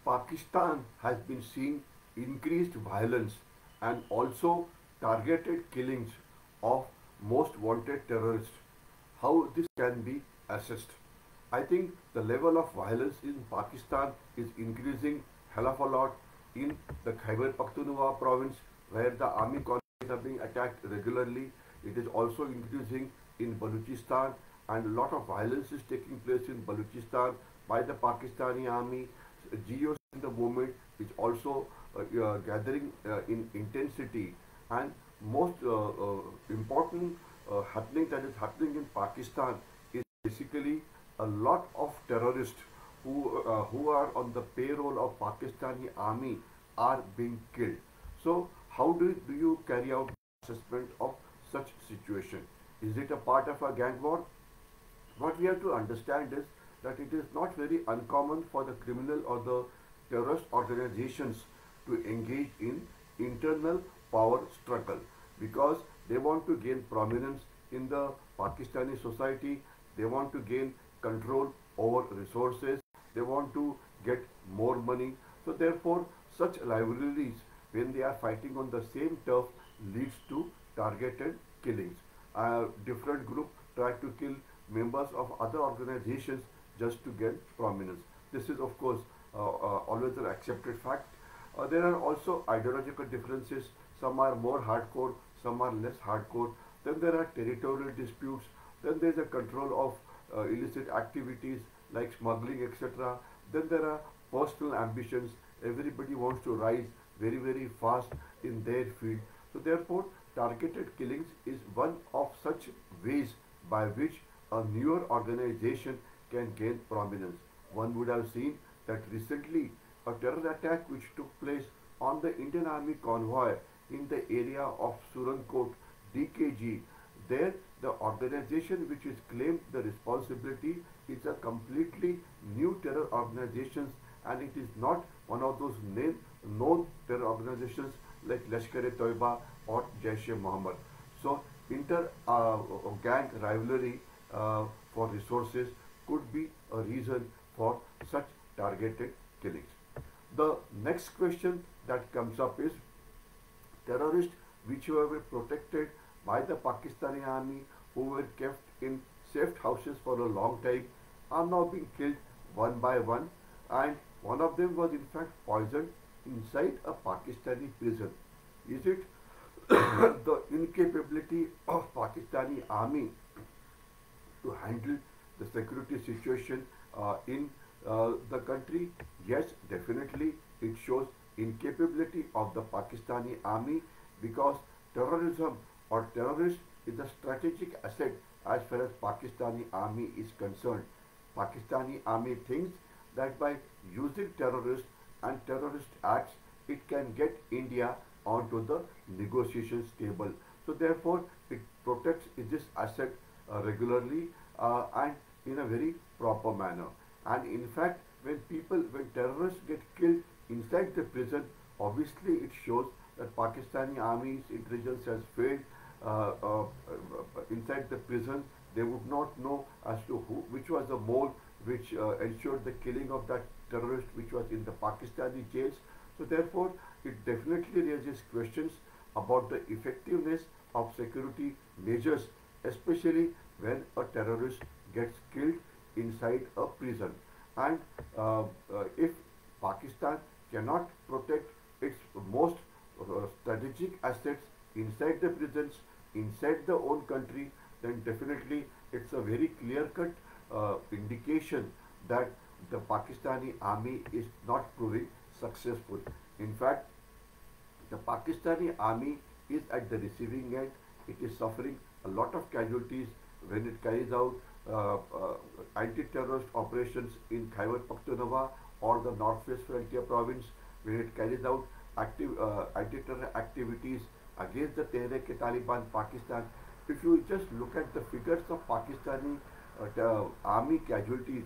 Pakistan has been seeing increased violence and also targeted killings of most wanted terrorists. How this can be assessed? I think the level of violence in Pakistan is increasing hell of a lot in the Khyber Pakhtunkhwa province, where the army colonies are being attacked regularly. It is also increasing in Balochistan, and a lot of violence is taking place in Balochistan by the Pakistani army. GOC in the movement is also gathering in intensity, and most important happening that is happening in Pakistan is basically a lot of terrorists who are on the payroll of Pakistani army are being killed. So how do you carry out assessment of such situation? Is it a part of a gang war? What we have to understand is that it is not very uncommon for the criminal or the terrorist organizations to engage in internal power struggle, because they want to gain prominence in the Pakistani society, they want to gain control over resources, they want to get more money. So therefore, such rivalries, when they are fighting on the same turf, leads to targeted killings. Different group try to kill members of other organizations just to gain prominence. This is of course always an accepted fact. There are also ideological differences. Some are more hardcore, some are less hardcore. Then there are territorial disputes. Then there is a control of illicit activities like smuggling, etc. Then there are personal ambitions. Everybody wants to rise very, very fast in their field. So therefore, targeted killings is one of such ways by which a newer organization can gain prominence. One would have seen that recently a terror attack which took place on the Indian Army convoy in the area of Surankot, DKG. There, the organization which is claimed the responsibility is a completely new terror organization, and it is not one of those known terror organizations like Lashkar-e-Toiba or Jaish-e-Mohammed. So, inter-gang rivalry for resources could be a reason for such targeted killings. The next question that comes up is, terrorists which were protected by the Pakistani army, who were kept in safe houses for a long time, are now being killed one by one, and one of them was in fact poisoned inside a Pakistani prison. Is it the incapability of Pakistani army to handle the security situation in the country? Yes, definitely it shows incapability of the Pakistani army, because terrorism or terrorist is a strategic asset as far as Pakistani army is concerned. Pakistani army thinks that by using terrorists and terrorist acts, it can get India onto the negotiation table. So therefore, it protects this asset regularly and in a very proper manner. And in fact, when terrorists get killed inside the prison, obviously it shows that Pakistani army's intelligence has failed. Inside the prison, they would not know as to which was the mole which ensured the killing of that terrorist which was in the Pakistani jails. So therefore, it definitely raises questions about the effectiveness of security measures, especially when a terrorist gets killed inside a prison. And if Pakistan cannot protect its most strategic assets inside the prisons, inside the own country, then definitely it's a very clear-cut indication that the Pakistani army is not proving successful. In fact, the Pakistani army is at the receiving end. It is suffering a lot of casualties when it carries out anti-terrorist operations in Khyber Pakhtunkhwa or the Northwest Frontier province, when it carries out anti-terror activities against the Tehrik-e-Taliban Pakistan. If you just look at the figures of Pakistani army casualties,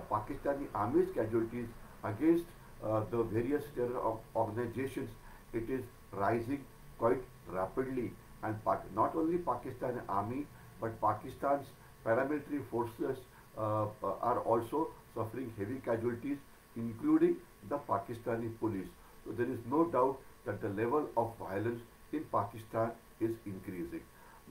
Pakistani army's casualties against the various terror organizations, it is rising quite rapidly. And not only Pakistani army, but Pakistan's paramilitary forces are also suffering heavy casualties. including the Pakistani police. So there is no doubt that the level of violence in Pakistan is increasing.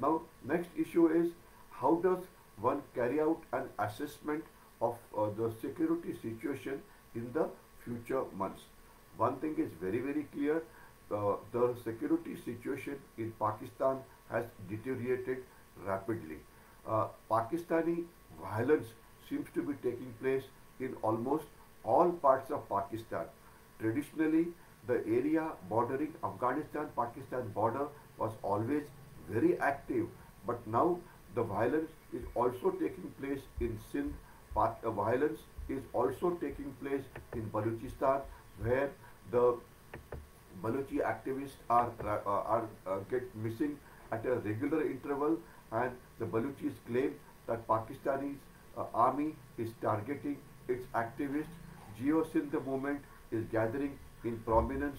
Now, next issue is how does one carry out an assessment of the security situation in the future months. One thing is very, very clear. The security situation in Pakistan has deteriorated rapidly. Pakistani violence seems to be taking place in almost all parts of Pakistan. Traditionally, the area bordering Afghanistan-Pakistan border was always very active, but now the violence is also taking place in Sindh. Violence is also taking place in Balochistan, where the Balochi activists get missing at a regular interval, and the Balochis claim that Pakistani army is targeting its activists. Geo Sindh movement is gathering in prominence.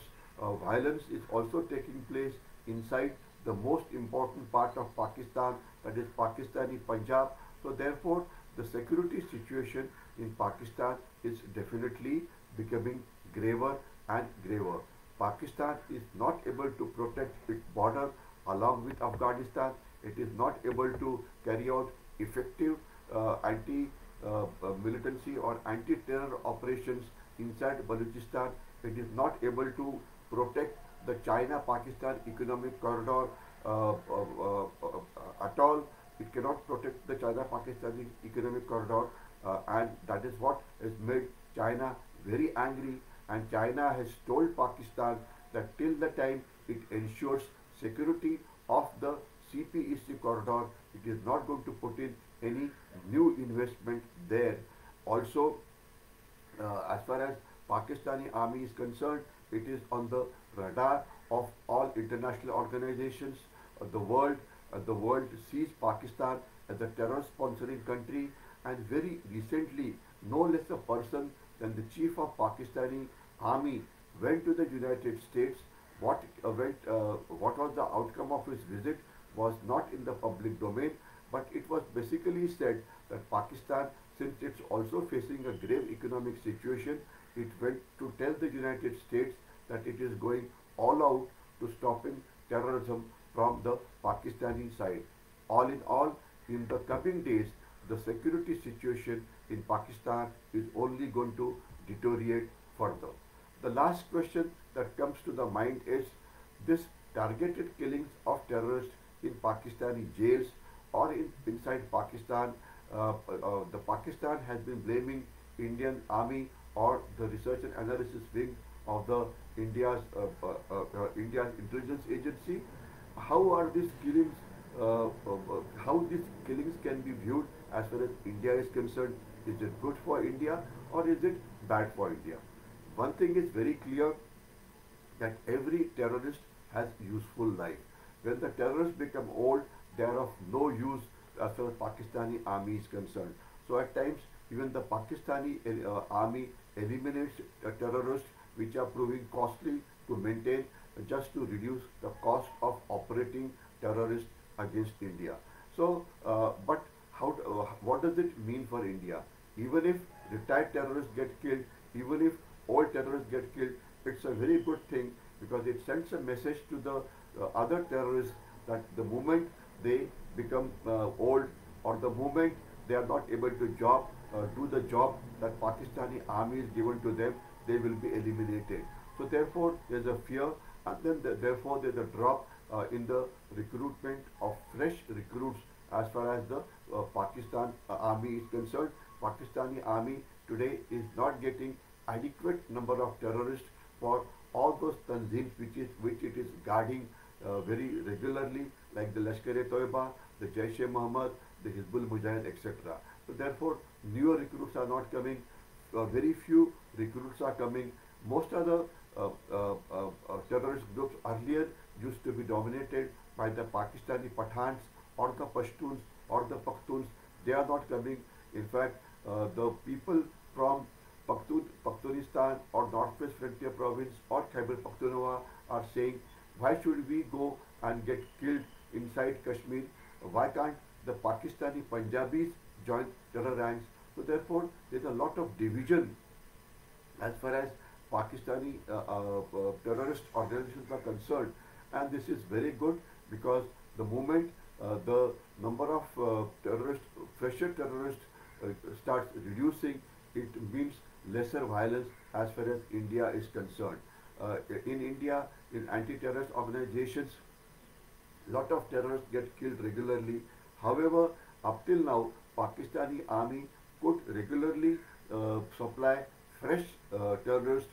Violence is also taking place inside the most important part of Pakistan, that is Pakistani Punjab. So therefore, the security situation in Pakistan is definitely becoming graver and graver. Pakistan is not able to protect its border along with Afghanistan. It is not able to carry out effective anti-militancy or anti-terror operations inside Balochistan. It is not able to protect the China-Pakistan economic corridor at all. It cannot protect the China-Pakistan economic corridor, and that is what has made China very angry. And China has told Pakistan that till the time it ensures security of the CPEC corridor, it is not going to put in any new investment there. Also, as far as Pakistani army is concerned, it is on the radar of all international organizations. The world sees Pakistan as a terror sponsoring country, and very recently, no less a person than the chief of Pakistani army went to the United States. What was the outcome of his visit was not in the public domain, but it was basically said that Pakistan, since it's also facing a grave economic situation, it went to tell the United States that it is going all out to stopping terrorism from the Pakistani side. All in all, in the coming days, the security situation in Pakistan is only going to deteriorate further. The last question that comes to the mind is this targeted killings of terrorists in Pakistani jails or inside Pakistan. The Pakistan has been blaming Indian Army or the Research and Analysis Wing of the India's intelligence agency. How are these killings? How these killings can be viewed as far as India is concerned? Is it good for India or is it bad for India? One thing is very clear, that every terrorist has useful life. When the terrorists become old, they are of no use as far as Pakistani army is concerned. So at times, even the Pakistani army eliminates terrorists which are proving costly to maintain, just to reduce the cost of operating terrorists against India. So, but what does it mean for India? Even if retired terrorists get killed, even if old terrorists get killed, it's a very good thing, because it sends a message to the other terrorists that the moment they become old, or the moment they are not able to do the job that Pakistani army is given to them, they will be eliminated. So therefore, there's a fear, and then therefore there's a drop in the recruitment of fresh recruits as far as the Pakistan army is concerned. Pakistani army today is not getting adequate number of terrorists for all those tanzeems which it is guarding very regularly, like the Lashkar-e-Toiba, the Jaish-e-Mohammed, the Hizbul Mujahid, etc. So therefore, newer recruits are not coming. Very few recruits are coming. Most of the terrorist groups earlier used to be dominated by the Pakistani Pathans or the Pashtuns or the Pakhtuns. They are not coming. In fact, the people from Pakhtunistan or Northwest Frontier Province or Khyber Pakhtunkhwa are saying, why should we go and get killed inside Kashmir? Why can't the Pakistani Punjabis join terror ranks? So therefore, there's a lot of division as far as Pakistani terrorist organizations are concerned. And this is very good because the moment the number of fresher terrorists starts reducing, it means lesser violence as far as India is concerned. In India, in anti-terrorist organizations, lot of terrorists get killed regularly. However, up till now, Pakistani army could regularly supply fresh terrorists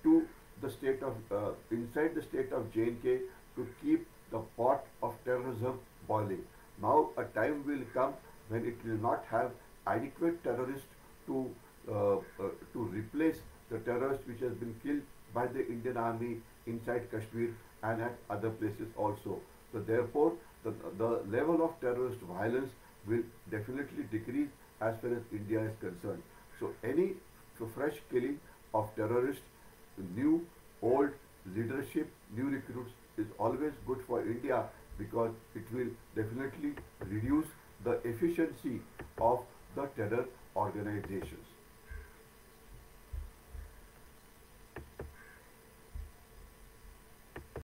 to the state of inside the state of J&K to keep the pot of terrorism boiling. Now, a time will come when it will not have adequate terrorists to to replace the terrorists which has been killed by the Indian army inside Kashmir and at other places also. So therefore, the level of terrorist violence will definitely decrease as far as India is concerned. So any fresh killing of terrorists, new, old leadership, new recruits is always good for India because it will definitely reduce the efficiency of the terror organizations.